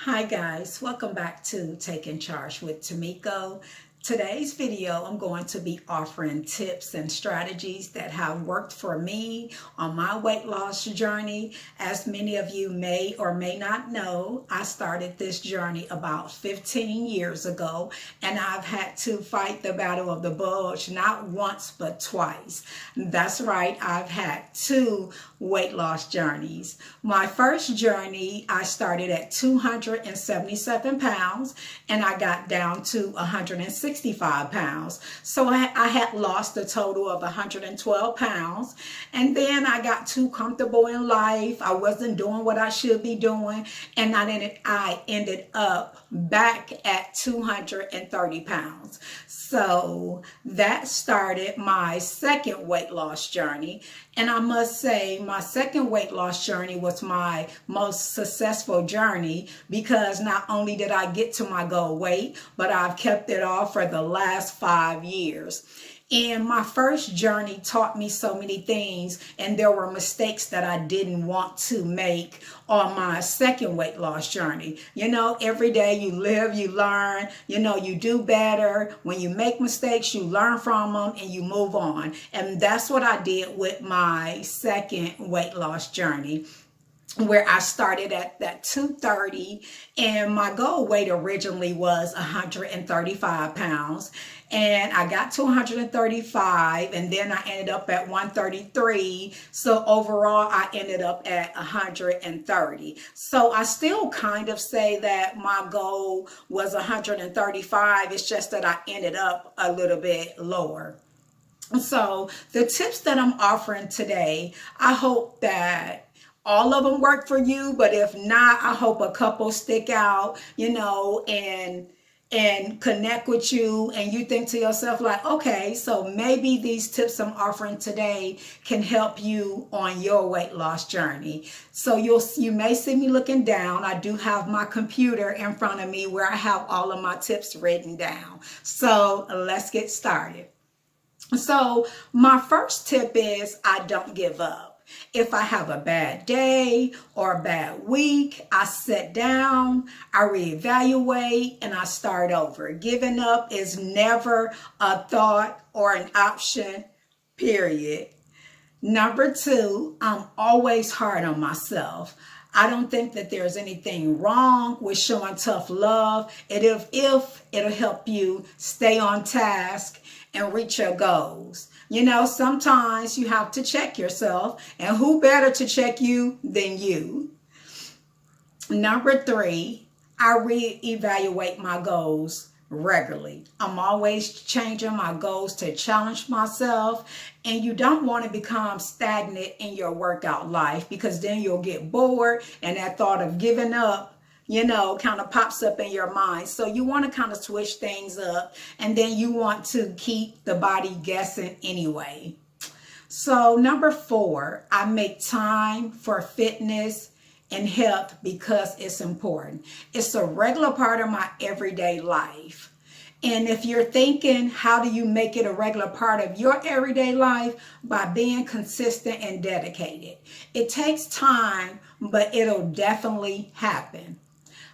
Hi guys, welcome back to Taking Charge with Tamiko. Today's video, I'm going to be offering tips and strategies that have worked for me on my weight loss journey. As many of you may or may not know, I started this journey about 15 years ago, and I've had to fight the battle of the bulge not once but twice. That's right, I've had two weight loss journeys. My first journey, I started at 277 pounds and I got down to 165 pounds. So I had lost a total of 112 pounds. And then I got too comfortable in life. I wasn't doing what I should be doing. And I ended up back at 230 pounds. So that started my second weight loss journey. And I must say, my second weight loss journey was my most successful journey because not only did I get to my goal weight, but I've kept it off for the last 5 years. And my first journey taught me so many things, and there were mistakes that I didn't want to make on my second weight loss journey. You know, every day you live, you learn, you do better. When you make mistakes, you learn from them and you move on. And that's what I did with my second weight loss journey, where I started at that 230, and my goal weight originally was 135 pounds. And I got to 135, and then I ended up at 133. So overall, I ended up at 130. So I still kind of say that my goal was 135. It's just that I ended up a little bit lower. So the tips that I'm offering today, I hope that all of them work for you, but if not, I hope a couple stick out, and connect with you, and you think to yourself like, okay, so maybe these tips I'm offering today can help you on your weight loss journey. So you may see me looking down. I do have my computer in front of me where I have all of my tips written down. So let's get started. So my first tip is I don't give up. If I have a bad day or a bad week, I sit down, I reevaluate, and I start over. Giving up is never a thought or an option, period. Number two, I'm always hard on myself. I don't think that there's anything wrong with showing tough love. If it'll help you stay on task and reach your goals. Sometimes you have to check yourself, and who better to check you than you? Number three, I reevaluate my goals regularly. I'm always changing my goals to challenge myself, and you don't want to become stagnant in your workout life, because then you'll get bored and that thought of giving up kind of pops up in your mind. So you want to kind of switch things up, and then you want to keep the body guessing anyway. So number four, I make time for fitness and health because it's important. It's a regular part of my everyday life. And if you're thinking, how do you make it a regular part of your everyday life? By being consistent and dedicated. It takes time, but it'll definitely happen.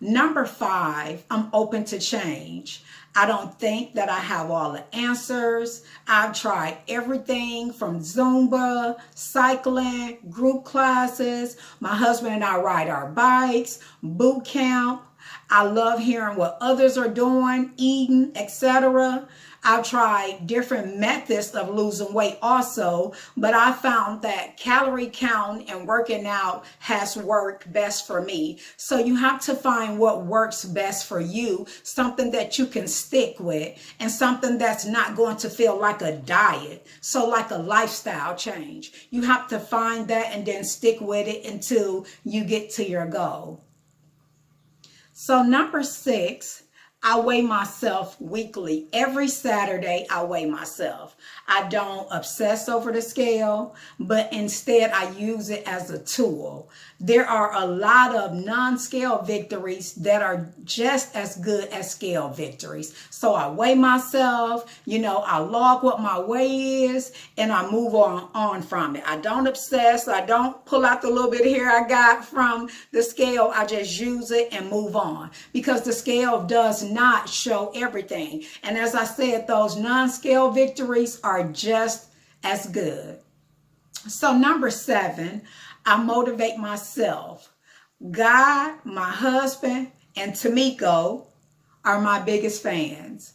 Number five, I'm open to change. I don't think that I have all the answers. I've tried everything from Zumba, cycling, group classes. My husband and I ride our bikes, boot camp. I love hearing what others are doing, eating, etc. I've tried different methods of losing weight also, but I found that calorie counting and working out has worked best for me. So you have to find what works best for you, something that you can stick with, and something that's not going to feel like a diet. So like a lifestyle change. You have to find that and then stick with it until you get to your goal. So number six, I weigh myself weekly. Every Saturday, I weigh myself. I don't obsess over the scale, but instead I use it as a tool. There are a lot of non-scale victories that are just as good as scale victories. So I weigh myself, I log what my weight is, and I move on from it. I don't obsess. I don't pull out the little bit of hair I got from the scale. I just use it and move on, because the scale does not show everything. And as I said, those non-scale victories are just as good. So number 7, I motivate myself. God, my husband, and Tamiko are my biggest fans.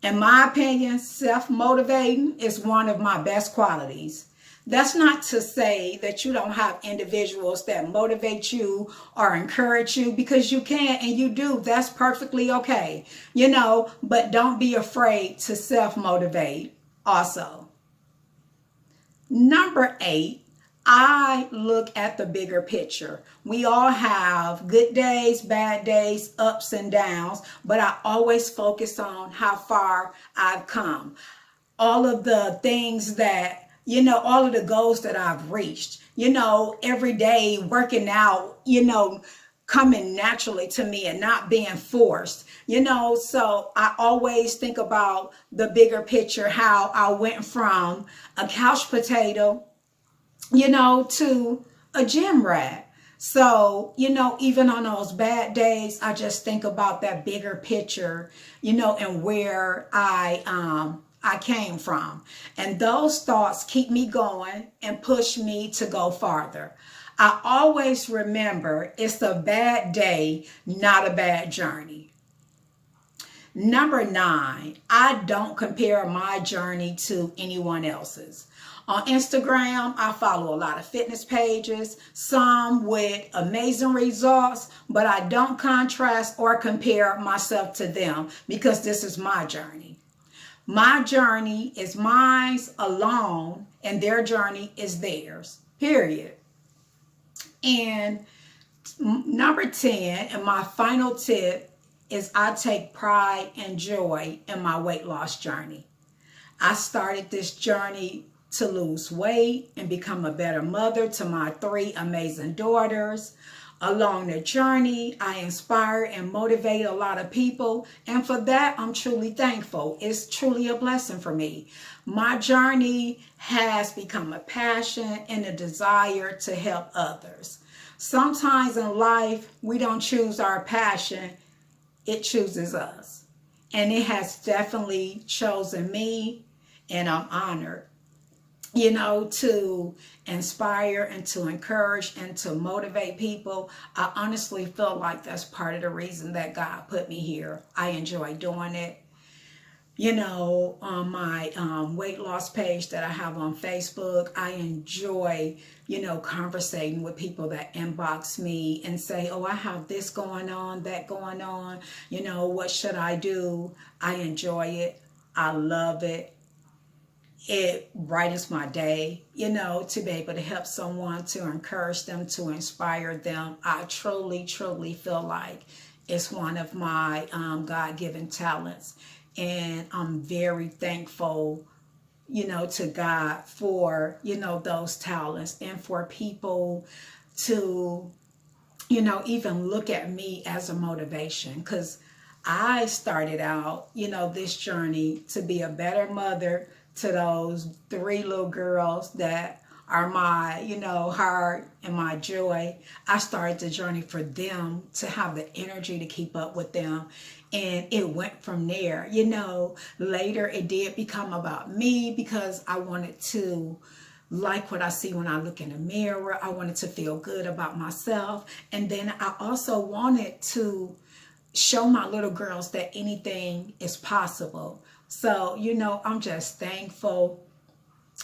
In my opinion, self-motivating is one of my best qualities. That's not to say that you don't have individuals that motivate you or encourage you, because you can and you do. That's perfectly okay, but don't be afraid to self-motivate also. Number 8, I look at the bigger picture. We all have good days, bad days, ups and downs, but I always focus on how far I've come. All of the things that, all of the goals that I've reached, every day working out, coming naturally to me and not being forced, so I always think about the bigger picture, how I went from a couch potato, to a gym rat. So, even on those bad days, I just think about that bigger picture, and where I came from. And those thoughts keep me going and push me to go farther. I always remember it's a bad day, not a bad journey. Number 9, I don't compare my journey to anyone else's. On Instagram, I follow a lot of fitness pages, some with amazing results, but I don't contrast or compare myself to them, because this is my journey. My journey is mine alone, and their journey is theirs, period. And number 10, and my final tip, is I take pride and joy in my weight loss journey. I started this journey to lose weight and become a better mother to my 3 amazing daughters. Along the journey, I inspire and motivate a lot of people, and for that, I'm truly thankful. It's truly a blessing for me. My journey has become a passion and a desire to help others. Sometimes in life, we don't choose our passion, it chooses us. And it has definitely chosen me, and I'm honored, to inspire and to encourage and to motivate people. I honestly feel like that's part of the reason that God put me here. I enjoy doing it. On my weight loss page that I have on Facebook, I enjoy, conversating with people that inbox me and say, oh, I have this going on, that going on, what should I do? I enjoy it. I love it. It brightens my day, to be able to help someone, to encourage them, to inspire them. I truly, truly feel like it's one of my God-given talents. And I'm very thankful, to God for, those talents, and for people to, even look at me as a motivation. Because I started out, this journey to be a better mother to those 3 little girls that are my, heart and my joy. I started the journey for them to have the energy to keep up with them. And it went from there. Later it did become about me, because I wanted to like what I see when I look in the mirror. I wanted to feel good about myself. And then I also wanted to show my little girls that anything is possible. So, I'm just thankful.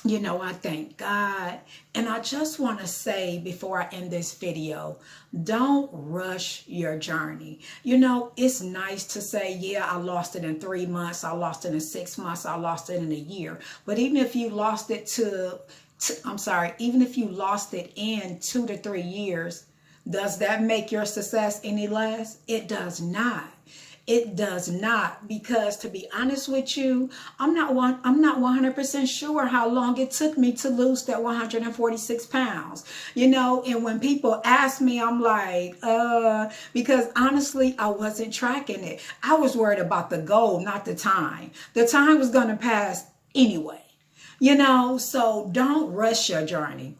I thank God. And I just want to say before I end this video, don't rush your journey. It's nice to say, yeah, I lost it in 3 months. I lost it in 6 months. I lost it in a year. But even if you lost it even if you lost it in 2 to 3 years, does that make your success any less? It does not. It does not, because to be honest with you, I'm not 100% sure how long it took me to lose that 146 pounds. And when people ask me, I'm like, because honestly, I wasn't tracking it. I was worried about the goal, not the time. The time was going to pass anyway. So don't rush your journey.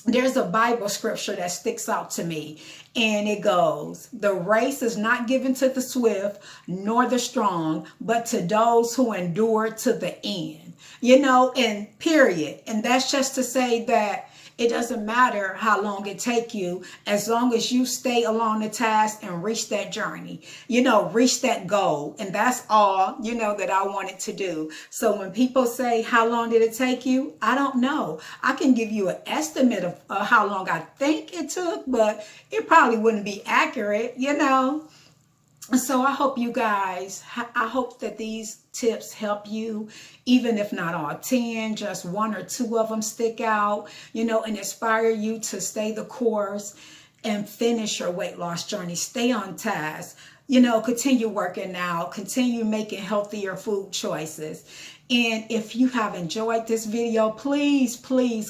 There's a Bible scripture that sticks out to me, and it goes, the race is not given to the swift nor the strong, but to those who endure to the end. And period. And that's just to say that it doesn't matter how long it take you, as long as you stay along the task and reach that journey, reach that goal. And that's all, that I wanted to do. So when people say, how long did it take you? I don't know. I can give you an estimate of how long I think it took, but it probably wouldn't be accurate, So I hope you guys, I hope that these tips help you, even if not all 10, just 1 or 2 of them stick out, and inspire you to stay the course and finish your weight loss journey. Stay on task, continue working out, continue making healthier food choices. And if you have enjoyed this video, please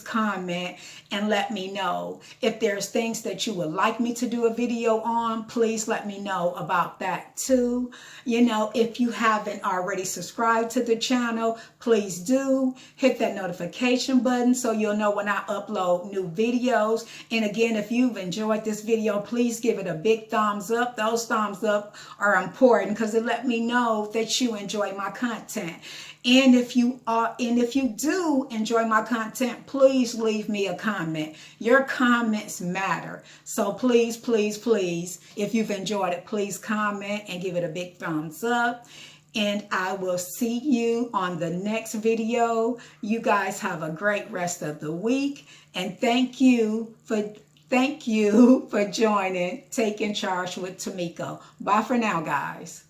comment and let me know. If there's things that you would like me to do a video on, please let me know about that too. If you haven't already subscribed to the channel, please do. Hit that notification button so you'll know when I upload new videos. And again, if you've enjoyed this video, please give it a big thumbs up. Those thumbs up are important because it let me know that you enjoy my content. And if you do enjoy my content, please leave me a comment. Your comments matter. So please, if you've enjoyed it, please comment and give it a big thumbs up. And I will see you on the next video. You guys have a great rest of the week. And thank you for joining Taking Charge with Tamiko. Bye for now, guys.